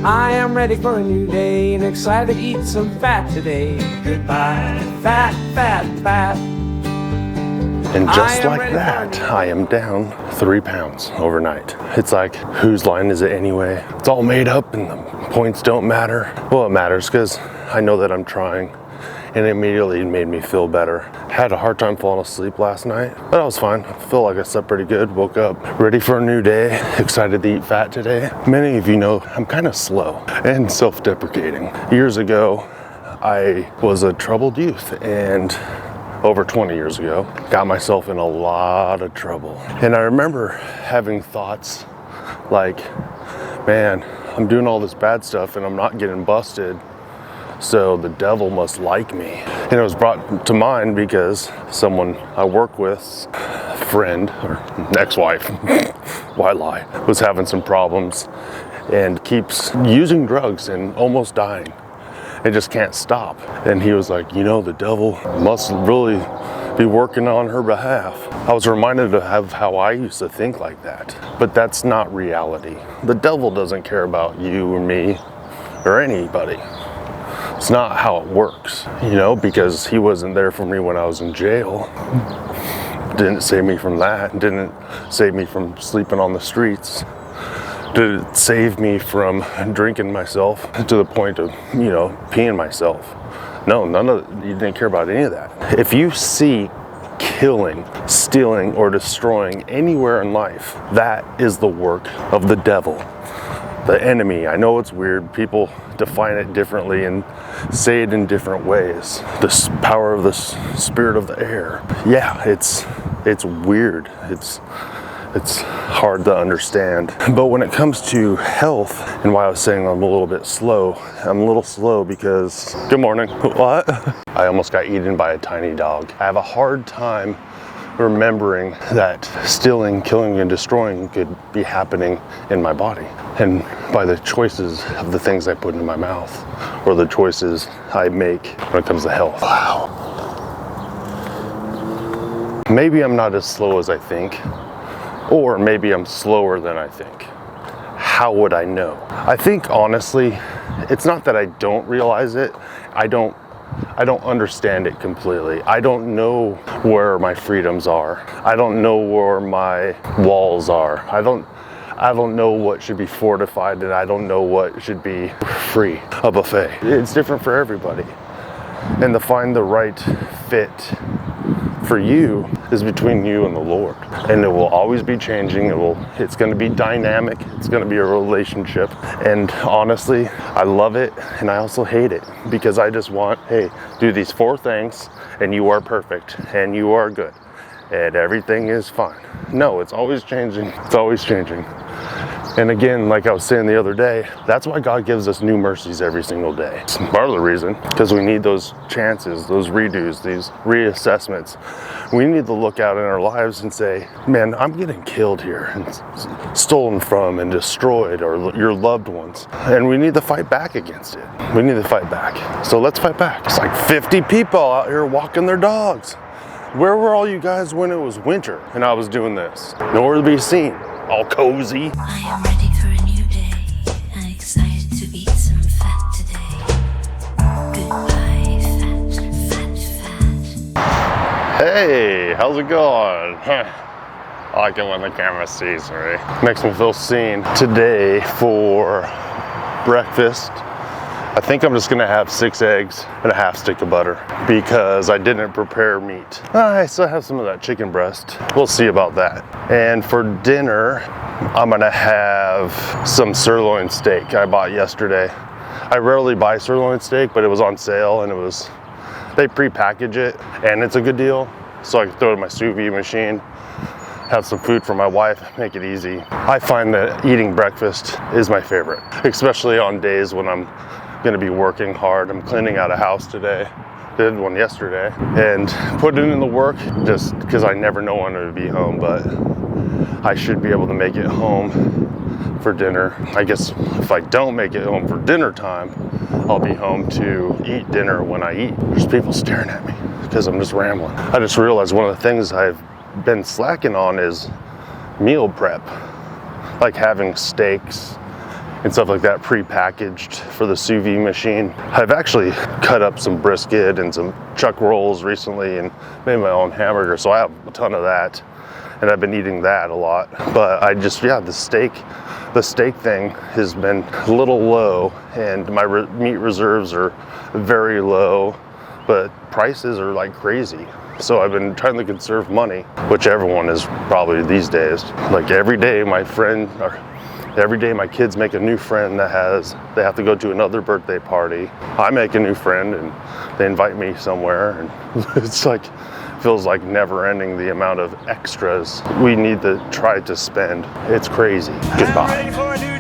I am ready for a new day and excited to eat some fat today. Goodbye, fat, fat, fat. And just like that, I am down 3 pounds overnight. It's like, whose line is it anyway? It's all made up and the points don't matter. Well, it matters because I know that I'm trying, and it immediately made me feel better. Had a hard time falling asleep last night, but I was fine. I feel like I slept pretty good. Woke up ready for a new day, excited to eat fat today. Many of you know I'm kind of slow and self-deprecating. Years ago, I was a troubled youth, and over 20 years ago, got myself in a lot of trouble. And I remember having thoughts like, man, I'm doing all this bad stuff and I'm not getting busted, so the devil must like me. And it was brought to mind because someone I work with, friend or ex-wife, why lie, was having some problems and keeps using drugs and almost dying. It just can't stop. And he was like, you know, the devil must really be working on her behalf. I was reminded of how I used to think like that, but that's not reality. The devil doesn't care about you or me or anybody. It's not how it works, you know, because he wasn't there for me when I was in jail. Didn't save me from that. Didn't save me from sleeping on the streets. Did it save me from drinking myself to the point of, you know, peeing myself? No, you didn't care about any of that. If you see killing, stealing, or destroying anywhere in life, that is the work of the devil, the enemy. I know it's weird. People define it differently and say it in different ways. The power of the spirit of the air. Yeah, it's weird. It's hard to understand. But when it comes to health, and why I was saying I'm a little bit slow, I'm a little slow because, good morning, what? I almost got eaten by a tiny dog. I have a hard time remembering that stealing, killing, and destroying could be happening in my body. And by the choices of the things I put in my mouth, or the choices I make when it comes to health. Wow. Maybe I'm not as slow as I think. Or maybe I'm slower than I think. How would I know? I think honestly, it's not that I don't realize it. I don't understand it completely. I don't know where my freedoms are. I don't know where my walls are. I don't know what should be fortified, and I don't know what should be free, a buffet. It's different for everybody. And to find the right fit for you is between you and the Lord, and it will always be changing. It's going to be dynamic. It's going to be a relationship, and honestly, I love it and I also hate it, because I just want, hey, do these 4 things and you are perfect and you are good and everything is fine. No, it's always changing. It's always changing. And again, like I was saying the other day, that's why God gives us new mercies every single day. It's part of the reason, because we need those chances, those redos, these reassessments. We need to look out in our lives and say, man, I'm getting killed here and stolen from and destroyed, or your loved ones. And we need to fight back against it. We need to fight back. So let's fight back. It's like 50 people out here walking their dogs. Where were all you guys when it was winter and I was doing this? Nowhere to be seen. All cozy. I am ready for a new day and excited to eat some fat today. Goodbye, fat. Hey, how's it going? I like it when the camera sees me. Makes me feel seen. Today for breakfast, I think I'm just gonna have 6 eggs and a half stick of butter because I didn't prepare meat. I still have some of that chicken breast. We'll see about that. And for dinner, I'm gonna have some sirloin steak I bought yesterday. I rarely buy sirloin steak, but it was on sale and they pre-package it and it's a good deal. So I can throw it in my sous vide machine, have some food for my wife, make it easy. I find that eating breakfast is my favorite, especially on days when I'm gonna be working hard. I'm cleaning out a house today, did one yesterday, and putting in the work just because I never know when to be home, but I should be able to make it home for dinner. I guess if I don't make it home for dinner time, I'll be home to eat dinner when I eat. There's people staring at me because I'm just rambling. I just realized one of the things I've been slacking on is meal prep, like having steaks and stuff like that pre-packaged for the sous vide machine. I've actually cut up some brisket and some chuck rolls recently and made my own hamburger, so I have a ton of that, and I've been eating that a lot. But I just, yeah, the steak thing has been a little low, and my meat reserves are very low, but prices are like crazy. So I've been trying to conserve money, which everyone is probably these days. Like every day my kids make a new friend they have to go to another birthday party. I make a new friend and they invite me somewhere, and it's like, feels like never ending the amount of extras we need to try to spend. It's crazy. Goodbye.